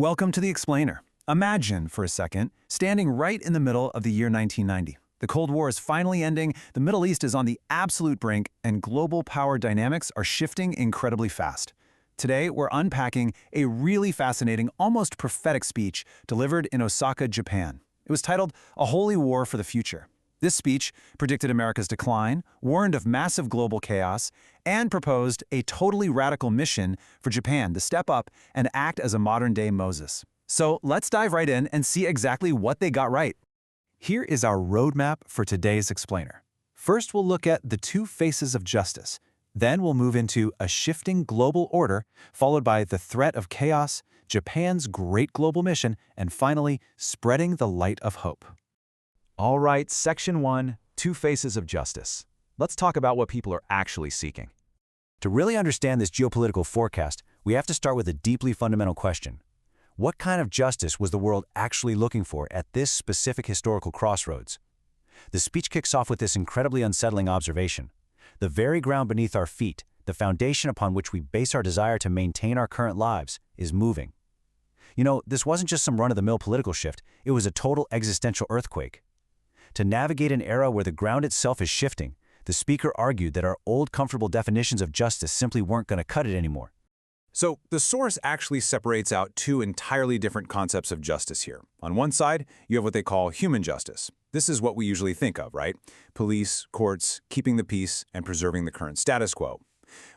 Welcome to the Explainer. Imagine, for a second, standing right in the middle of the year 1990. The Cold War is finally ending, the Middle East is on the absolute brink, and global power dynamics are shifting incredibly fast. Today, we're unpacking a really fascinating, almost prophetic speech delivered in Osaka, Japan. It was titled, "A Holy War for the Future." This speech predicted America's decline, warned of massive global chaos, and proposed a totally radical mission for Japan to step up and act as a modern-day Moses. So let's dive right in and see exactly what they got right. Here is our roadmap for today's Explainer. First, we'll look at the two faces of justice. Then we'll move into a shifting global order, followed by the threat of chaos, Japan's great global mission, and finally, spreading the light of hope. All right, Section 1, Two Faces of Justice. Let's talk about what people are actually seeking. To really understand this geopolitical forecast, we have to start with a deeply fundamental question. What kind of justice was the world actually looking for at this specific historical crossroads? The speech kicks off with this incredibly unsettling observation. The very ground beneath our feet, the foundation upon which we base our desire to maintain our current lives, is moving. You know, this wasn't just some run-of-the-mill political shift, it was a total existential earthquake. To navigate an era where the ground itself is shifting, the speaker argued that our old comfortable definitions of justice simply weren't going to cut it anymore. So, the source actually separates out two entirely different concepts of justice here. On one side, you have what they call human justice. This is what we usually think of, right? Police, courts, keeping the peace, and preserving the current status quo.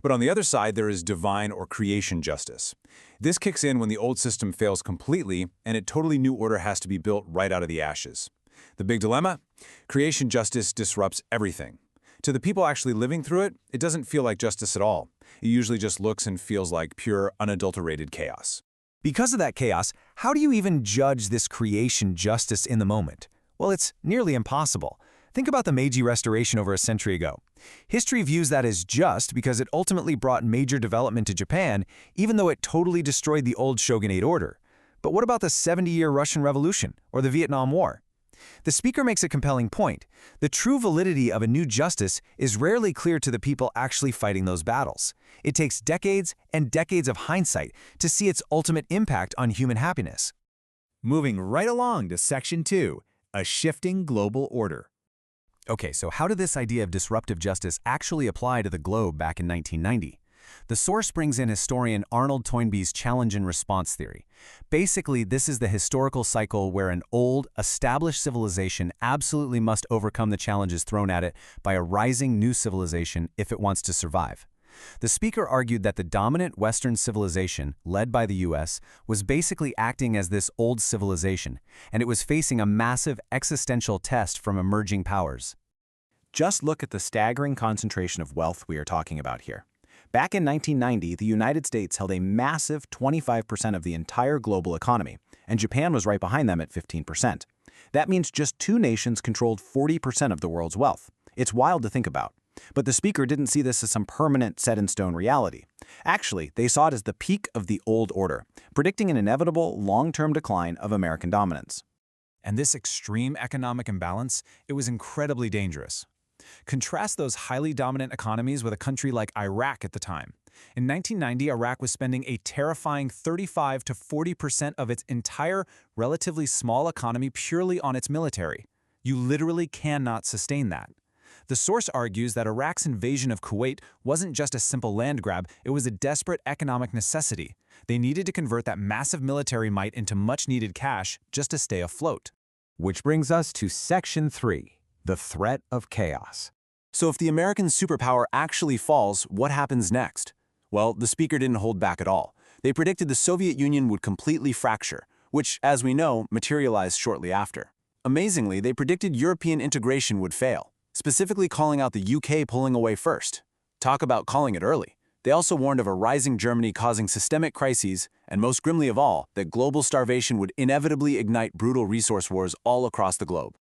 But on the other side, there is divine or creation justice. This kicks in when the old system fails completely, and a totally new order has to be built right out of the ashes. The big dilemma? Creation justice disrupts everything. To the people actually living through it, it doesn't feel like justice at all. It usually just looks and feels like pure, unadulterated chaos. Because of that chaos, how do you even judge this creation justice in the moment? Well, it's nearly impossible. Think about the Meiji Restoration over a century ago. History views that as just because it ultimately brought major development to Japan, even though it totally destroyed the old shogunate order. But what about the 70-year Russian Revolution or the Vietnam War? The speaker makes a compelling point. The true validity of a new justice is rarely clear to the people actually fighting those battles. It takes decades and decades of hindsight to see its ultimate impact on human happiness. Moving right along to Section 2, a shifting global order. Okay, so how did this idea of disruptive justice actually apply to the globe back in 1990? The source brings in historian Arnold Toynbee's challenge and response theory. Basically, this is the historical cycle where an old, established civilization absolutely must overcome the challenges thrown at it by a rising new civilization if it wants to survive. The speaker argued that the dominant Western civilization, led by the US, was basically acting as this old civilization, and it was facing a massive existential test from emerging powers. Just look at the staggering concentration of wealth we are talking about here. Back in 1990, the United States held a massive 25% of the entire global economy, and Japan was right behind them at 15%. That means just two nations controlled 40% of the world's wealth. It's wild to think about. But the speaker didn't see this as some permanent set-in-stone reality. Actually, they saw it as the peak of the old order, predicting an inevitable long-term decline of American dominance. And this extreme economic imbalance, it was incredibly dangerous. Contrast those highly dominant economies with a country like Iraq at the time. In 1990, Iraq was spending a terrifying 35 to 40% of its entire, relatively small economy purely on its military. You literally cannot sustain that. The source argues that Iraq's invasion of Kuwait wasn't just a simple land grab, it was a desperate economic necessity. They needed to convert that massive military might into much-needed cash just to stay afloat. Which brings us to Section 3. The threat of chaos. So if the American superpower actually falls, what happens next? Well, the speaker didn't hold back at all. They predicted the Soviet Union would completely fracture, which, as we know, materialized shortly after. Amazingly, they predicted European integration would fail, specifically calling out the UK pulling away first. Talk about calling it early. They also warned of a rising Germany causing systemic crises, and most grimly of all, that global starvation would inevitably ignite brutal resource wars all across the globe.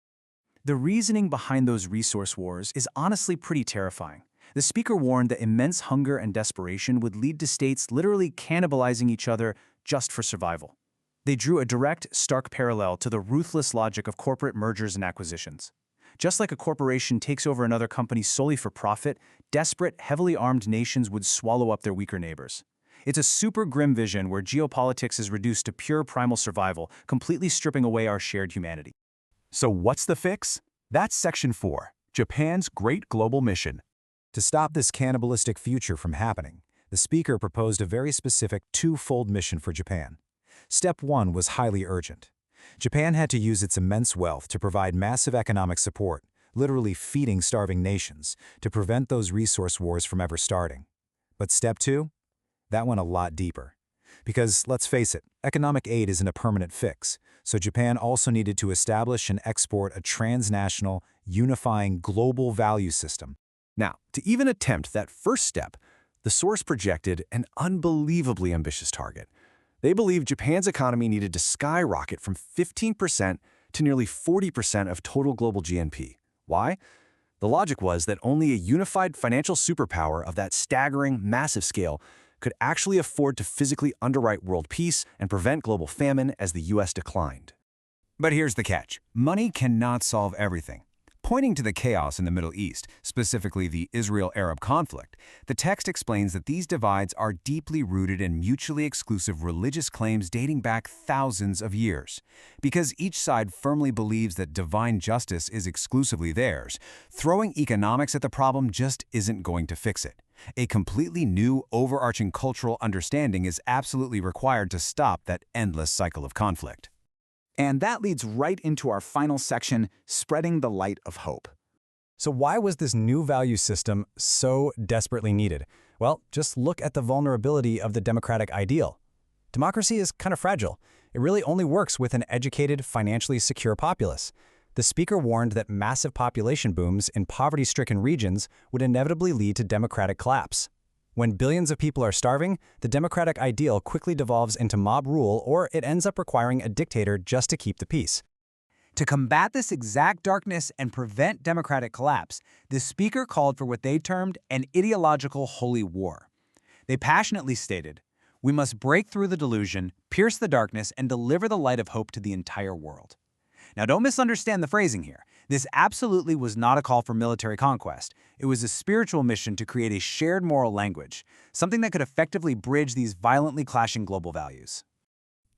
The reasoning behind those resource wars is honestly pretty terrifying. The speaker warned that immense hunger and desperation would lead to states literally cannibalizing each other just for survival. They drew a direct, stark parallel to the ruthless logic of corporate mergers and acquisitions. Just like a corporation takes over another company solely for profit, desperate, heavily armed nations would swallow up their weaker neighbors. It's a super grim vision where geopolitics is reduced to pure primal survival, completely stripping away our shared humanity. So what's the fix? That's Section 4, Japan's Great Global Mission. To stop this cannibalistic future from happening, the speaker proposed a very specific two-fold mission for Japan. Step 1 was highly urgent. Japan had to use its immense wealth to provide massive economic support, literally feeding starving nations, to prevent those resource wars from ever starting. But Step 2? That went a lot deeper. Because, let's face it, economic aid isn't a permanent fix, so Japan also needed to establish and export a transnational, unifying global value system. Now, to even attempt that first step, the source projected an unbelievably ambitious target. They believed Japan's economy needed to skyrocket from 15% to nearly 40% of total global GNP. Why? The logic was that only a unified financial superpower of that staggering, massive scale could actually afford to physically underwrite world peace and prevent global famine as the U.S. declined. But here's the catch. Money cannot solve everything. Pointing to the chaos in the Middle East, specifically the Israel-Arab conflict, the text explains that these divides are deeply rooted in mutually exclusive religious claims dating back thousands of years. Because each side firmly believes that divine justice is exclusively theirs, throwing economics at the problem just isn't going to fix it. A completely new, overarching cultural understanding is absolutely required to stop that endless cycle of conflict. And that leads right into our final section, spreading the light of hope. So why was this new value system so desperately needed? Well, just look at the vulnerability of the democratic ideal. Democracy is kind of fragile. It really only works with an educated, financially secure populace. The speaker warned that massive population booms in poverty-stricken regions would inevitably lead to democratic collapse. When billions of people are starving, the democratic ideal quickly devolves into mob rule, or it ends up requiring a dictator just to keep the peace. To combat this exact darkness and prevent democratic collapse, the speaker called for what they termed an ideological holy war. They passionately stated, "We must break through the delusion, pierce the darkness, and deliver the light of hope to the entire world." Now, don't misunderstand the phrasing here. This absolutely was not a call for military conquest. It was a spiritual mission to create a shared moral language, something that could effectively bridge these violently clashing global values.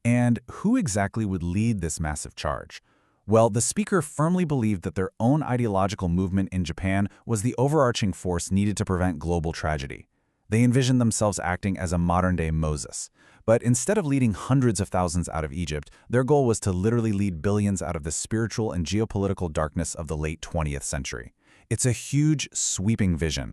And who exactly would lead this massive charge? Well, the speaker firmly believed that their own ideological movement in Japan was the overarching force needed to prevent global tragedy. They envisioned themselves acting as a modern-day Moses. But instead of leading hundreds of thousands out of Egypt, their goal was to literally lead billions out of the spiritual and geopolitical darkness of the late 20th century. It's a huge, sweeping vision.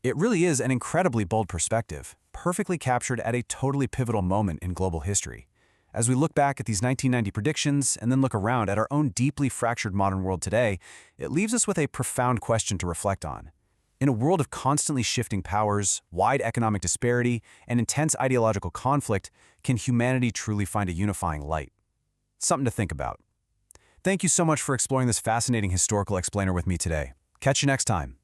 It really is an incredibly bold perspective, perfectly captured at a totally pivotal moment in global history. As we look back at these 1990 predictions and then look around at our own deeply fractured modern world today, it leaves us with a profound question to reflect on. In a world of constantly shifting powers, wide economic disparity, and intense ideological conflict, can humanity truly find a unifying light? Something to think about. Thank you so much for exploring this fascinating historical explainer with me today. Catch you next time.